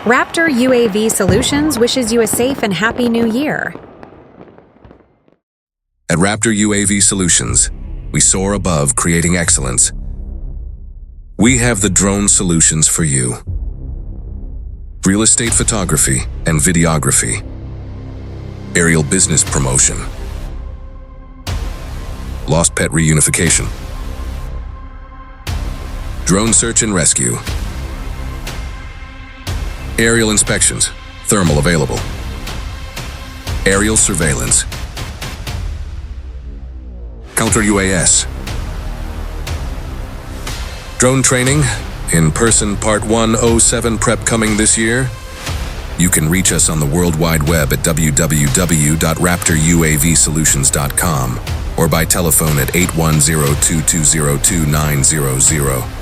RAPTOR UAV Solutions wishes you a safe and happy new year. At RAPTOR UAV Solutions, we soar above creating excellence. We have the drone solutions for you. Real estate photography and videography. Aerial business promotion. Lost pet reunification. Drone search and rescue. Aerial inspections, thermal available. Aerial surveillance. Counter UAS. Drone training, in-person Part 107 prep coming this year. You can reach us on the World Wide Web at www.raptoruavsolutions.com or by telephone at 810-220-2900.